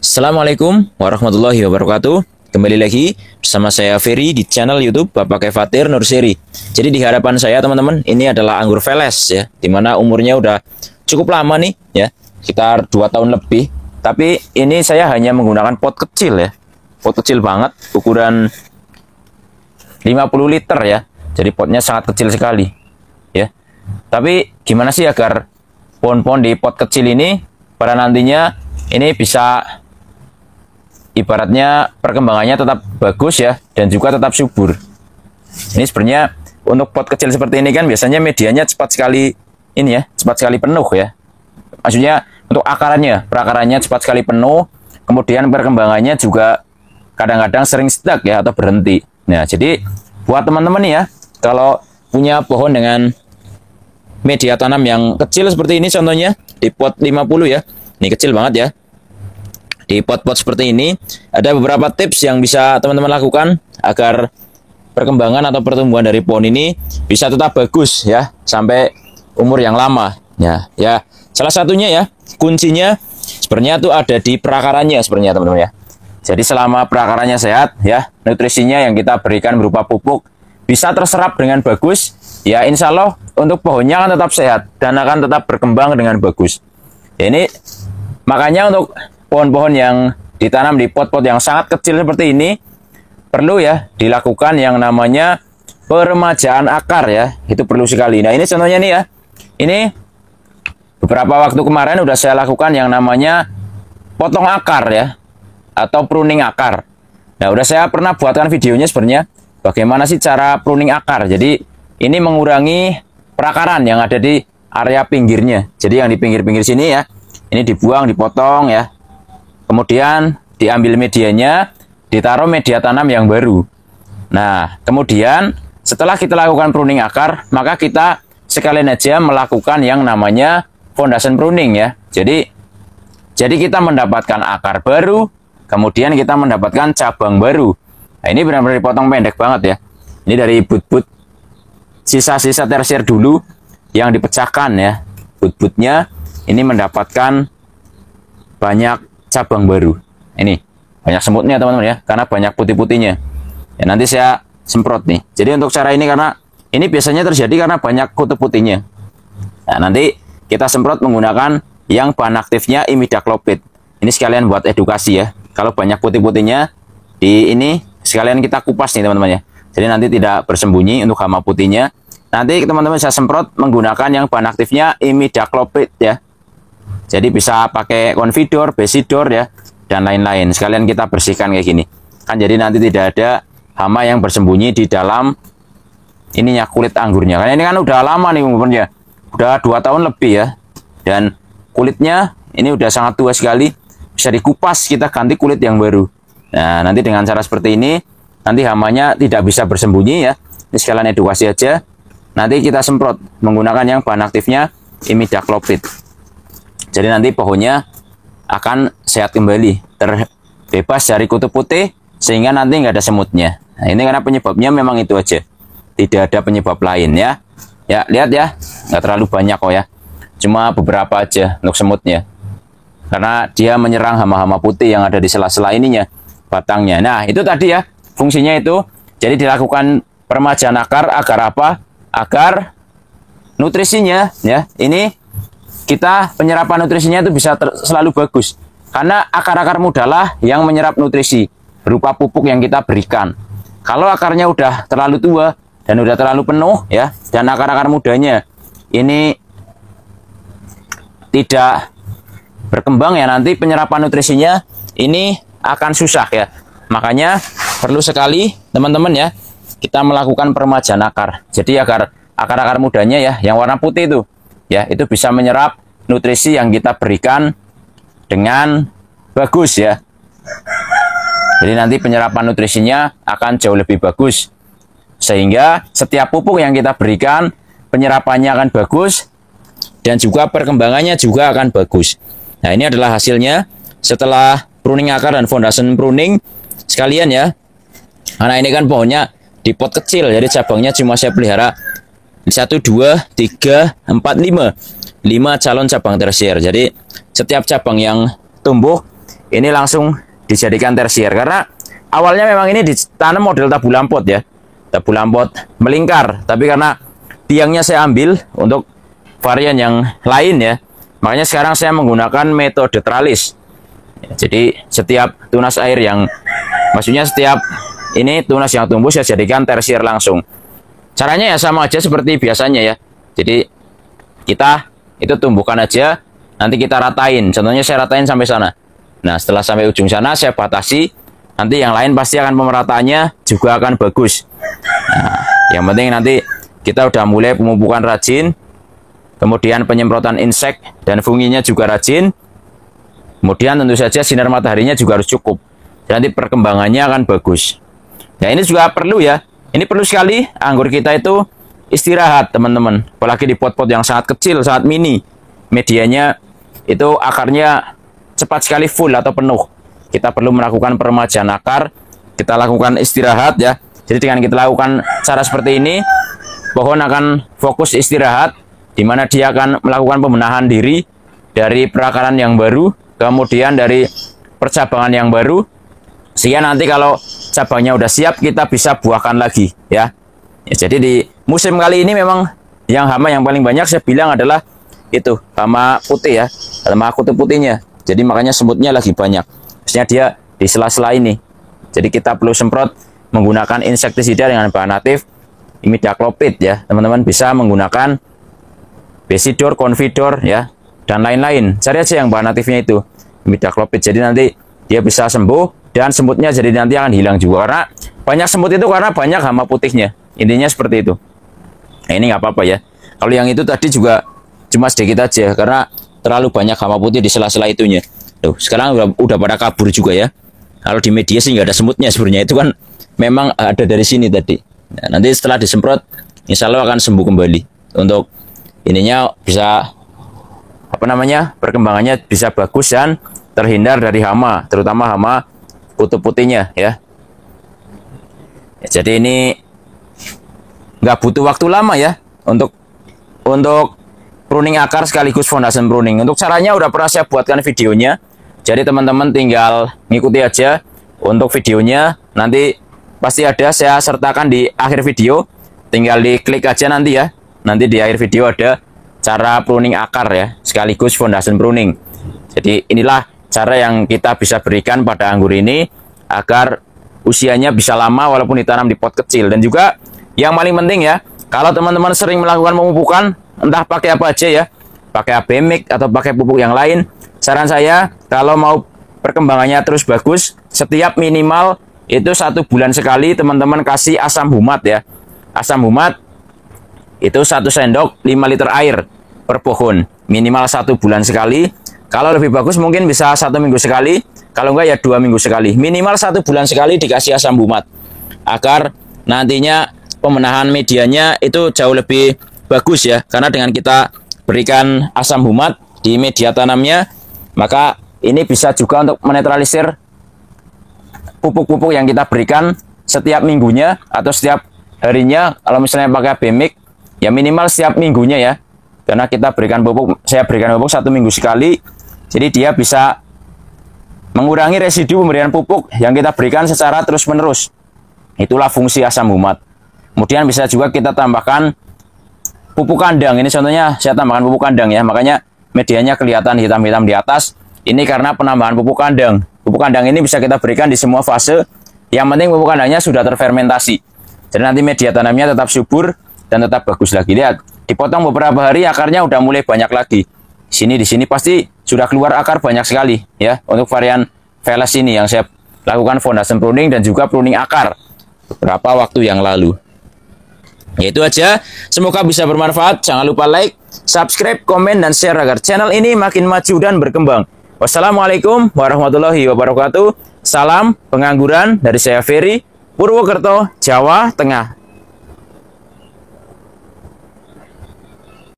Assalamualaikum warahmatullahi wabarakatuh. Kembali lagi bersama saya Ferry di channel YouTube Bapak Kefatir Nurseri. Jadi di hadapan saya teman-teman, ini adalah anggur Veles ya, dimana umurnya udah cukup lama nih ya, sekitar 2 tahun lebih. Tapi ini saya hanya menggunakan pot kecil ya, pot kecil banget, ukuran 50 liter ya. Jadi potnya sangat kecil sekali ya. Tapi gimana sih agar pohon-pohon di pot kecil ini pada nantinya ini bisa ibaratnya perkembangannya tetap bagus ya, dan juga tetap subur. Ini sebenarnya untuk pot kecil seperti ini kan biasanya medianya cepat sekali ini ya, cepat sekali penuh ya. Maksudnya untuk perakarannya cepat sekali penuh, kemudian perkembangannya juga kadang-kadang sering stuck ya atau berhenti. Nah, jadi buat teman-teman nih ya, kalau punya pohon dengan media tanam yang kecil seperti ini contohnya di pot 50 ya. Ini kecil banget ya. Di pot-pot seperti ini ada beberapa tips yang bisa teman-teman lakukan agar perkembangan atau pertumbuhan dari pohon ini bisa tetap bagus ya sampai umur yang lama ya. Ya, salah satunya ya, kuncinya sebenarnya itu ada di perakarannya sebenarnya teman-teman ya. Jadi selama perakarannya sehat ya, nutrisinya yang kita berikan berupa pupuk bisa terserap dengan bagus ya, insya Allah untuk pohonnya akan tetap sehat dan akan tetap berkembang dengan bagus. Ya, ini makanya untuk pohon-pohon yang ditanam di pot-pot yang sangat kecil seperti ini perlu ya dilakukan yang namanya peremajaan akar ya, itu perlu sekali. Nah, ini contohnya nih ya, ini beberapa waktu kemarin udah saya lakukan yang namanya potong akar ya, atau pruning akar. Nah, udah saya pernah buatkan videonya sebenarnya bagaimana sih cara pruning akar. Jadi ini mengurangi perakaran yang ada di area pinggirnya. Jadi yang di pinggir-pinggir sini ya, ini dibuang, dipotong ya. Kemudian diambil medianya, ditaruh media tanam yang baru. Nah, kemudian setelah kita lakukan pruning akar, maka kita sekalian aja melakukan yang namanya foundation pruning ya. Jadi kita mendapatkan akar baru, kemudian kita mendapatkan cabang baru. Nah, ini benar-benar dipotong pendek banget ya. Ini dari but-but sisa-sisa tersier dulu yang dipecahkan ya. But-butnya ini mendapatkan banyak cabang baru. Ini banyak semutnya teman-teman ya, karena banyak putih-putihnya ya. Nanti saya semprot nih. Jadi untuk cara ini, karena ini biasanya terjadi karena banyak kutu putihnya. Nah, nanti kita semprot menggunakan yang bahan aktifnya imidacloprid. Ini sekalian buat edukasi ya, kalau banyak putih-putihnya di ini sekalian kita kupas nih teman-teman ya. Jadi nanti tidak bersembunyi untuk hama putihnya. Nanti teman-teman saya semprot menggunakan yang bahan aktifnya imidacloprid ya. Jadi bisa pakai Convidor, Besidor ya, dan lain-lain. Sekalian kita bersihkan kayak gini. Kan jadi nanti tidak ada hama yang bersembunyi di dalam ininya, kulit anggurnya. Karena ini kan udah lama nih umurnya. Udah 2 tahun lebih ya. Dan kulitnya ini udah sangat tua sekali. Bisa dikupas, kita ganti kulit yang baru. Nah, nanti dengan cara seperti ini, nanti hamanya tidak bisa bersembunyi ya. Ini sekalian edukasi aja. Nanti kita semprot menggunakan yang bahan aktifnya imidacloprid. Jadi nanti pohonnya akan sehat kembali, terbebas dari kutu putih, sehingga nanti nggak ada semutnya. Nah, ini karena penyebabnya memang itu aja, tidak ada penyebab lain ya. Ya, lihat ya, nggak terlalu banyak kok ya, cuma beberapa aja untuk semutnya, karena dia menyerang hama-hama putih yang ada di sela-sela ininya, batangnya. Nah, itu tadi ya fungsinya itu. Jadi dilakukan peremajaan akar agar apa? Agar nutrisinya ya, ini kita penyerapan nutrisinya itu bisa selalu bagus, karena akar-akar muda lah yang menyerap nutrisi berupa pupuk yang kita berikan. Kalau akarnya udah terlalu tua dan udah terlalu penuh ya, dan akar-akar mudanya ini tidak berkembang ya, nanti penyerapan nutrisinya ini akan susah ya. Makanya perlu sekali teman-teman ya, kita melakukan peremajaan akar. Jadi agar akar-akar mudanya ya, yang warna putih itu ya, itu bisa menyerap nutrisi yang kita berikan dengan bagus ya. Jadi nanti penyerapan nutrisinya akan jauh lebih bagus, sehingga setiap pupuk yang kita berikan penyerapannya akan bagus dan juga perkembangannya juga akan bagus. Nah, ini adalah hasilnya setelah pruning akar dan foundation pruning sekalian ya. Karena ini kan pohonnya di pot kecil, jadi cabangnya cuma saya pelihara 1, 2, 3, 4, 5 calon cabang tersier. Jadi setiap cabang yang tumbuh ini langsung dijadikan tersier. Karena awalnya memang ini ditanam model tabu lampot ya, tabu lampot melingkar, tapi karena tiangnya saya ambil untuk varian yang lain ya, makanya sekarang saya menggunakan metode tralis. Jadi setiap tunas air yang, maksudnya setiap ini tunas yang tumbuh saya jadikan tersier langsung. Caranya ya sama aja seperti biasanya ya. Jadi kita itu tumbuhkan aja, nanti kita ratain. Contohnya saya ratain sampai sana. Nah, setelah sampai ujung sana saya batasi. Nanti yang lain pasti akan pemerataannya juga akan bagus. Nah, yang penting nanti kita udah mulai pemupukan rajin, kemudian penyemprotan insek dan funginya juga rajin. Kemudian tentu saja sinar mataharinya juga harus cukup. Nanti perkembangannya akan bagus. Nah, ini juga perlu ya. Ini perlu sekali anggur kita itu istirahat, teman-teman. Apalagi di pot-pot yang sangat kecil, sangat mini. Medianya itu akarnya cepat sekali full atau penuh. Kita perlu melakukan peremajaan akar. Kita lakukan istirahat ya. Jadi dengan kita lakukan cara seperti ini, pohon akan fokus istirahat, di mana dia akan melakukan pembenahan diri dari perakaran yang baru, kemudian dari percabangan yang baru, sehingga nanti kalau cabangnya udah siap kita bisa buahkan lagi ya. Jadi di musim kali ini memang yang hama yang paling banyak saya bilang adalah itu hama putih ya, hama kutu putihnya. Jadi makanya semutnya lagi banyak. Maksudnya dia di sela-sela ini. Jadi kita perlu semprot menggunakan insektisida dengan bahan aktif imidacloprid ya. Teman-teman bisa menggunakan Besidor, Confidor ya, dan lain-lain. Cari aja yang bahan aktifnya itu imidacloprid. Jadi nanti dia bisa sembuh dan semutnya jadi nanti akan hilang juga, karena banyak semut itu karena banyak hama putihnya. Intinya seperti itu. Nah, ini nggak apa-apa ya. Kalau yang itu tadi juga cuma sedikit aja karena terlalu banyak hama putih di sela-sela itunya. Tuh, sekarang udah pada kabur juga ya. Kalau di media sih nggak ada semutnya sebenarnya, itu kan memang ada dari sini tadi. Nah, nanti setelah disemprot insya Allah akan sembuh kembali. Untuk ininya bisa apa namanya, perkembangannya bisa bagus dan terhindar dari hama, terutama hama kutu putihnya ya. Jadi ini nggak butuh waktu lama ya untuk pruning akar sekaligus foundation pruning. Untuk caranya udah pernah saya buatkan videonya. Jadi teman-teman tinggal ngikuti aja untuk videonya. Nanti pasti ada saya sertakan di akhir video. Tinggal diklik aja nanti ya. Nanti di akhir video ada cara pruning akar ya, sekaligus foundation pruning. Jadi inilah cara yang kita bisa berikan pada anggur ini agar usianya bisa lama walaupun ditanam di pot kecil. Dan juga yang paling penting ya, kalau teman-teman sering melakukan pemupukan, entah pakai apa aja ya, pakai ABMIC atau pakai pupuk yang lain, saran saya kalau mau perkembangannya terus bagus, setiap minimal itu 1 bulan sekali teman-teman kasih asam humat ya. Asam humat itu 1 sendok 5 liter air per pohon, minimal 1 bulan sekali. Kalau lebih bagus mungkin bisa 1 minggu sekali, kalau enggak ya 2 minggu sekali. Minimal 1 bulan sekali dikasih asam humat, agar nantinya pemenahan medianya itu jauh lebih bagus ya. Karena dengan kita berikan asam humat di media tanamnya, maka ini bisa juga untuk menetralisir pupuk-pupuk yang kita berikan setiap minggunya atau setiap harinya. Kalau misalnya pakai BMIC ya minimal setiap minggunya ya, karena kita berikan pupuk, saya berikan pupuk 1 minggu sekali. Jadi dia bisa mengurangi residu pemberian pupuk yang kita berikan secara terus-menerus. Itulah fungsi asam humat. Kemudian bisa juga kita tambahkan pupuk kandang. Ini contohnya saya tambahkan pupuk kandang ya, makanya medianya kelihatan hitam-hitam di atas. Ini karena penambahan pupuk kandang. Pupuk kandang ini bisa kita berikan di semua fase. Yang penting pupuk kandangnya sudah terfermentasi. Jadi nanti media tanamnya tetap subur dan tetap bagus lagi. Lihat, dipotong beberapa hari akarnya udah mulai banyak lagi. Di sini pasti sudah keluar akar banyak sekali ya. Untuk varian Veles ini yang saya lakukan foundation pruning dan juga pruning akar beberapa waktu yang lalu. Ya itu aja. Semoga bisa bermanfaat. Jangan lupa like, subscribe, komen, dan share agar channel ini makin maju dan berkembang. Wassalamualaikum warahmatullahi wabarakatuh. Salam pengangguran dari saya Ferry, Purwokerto, Jawa Tengah.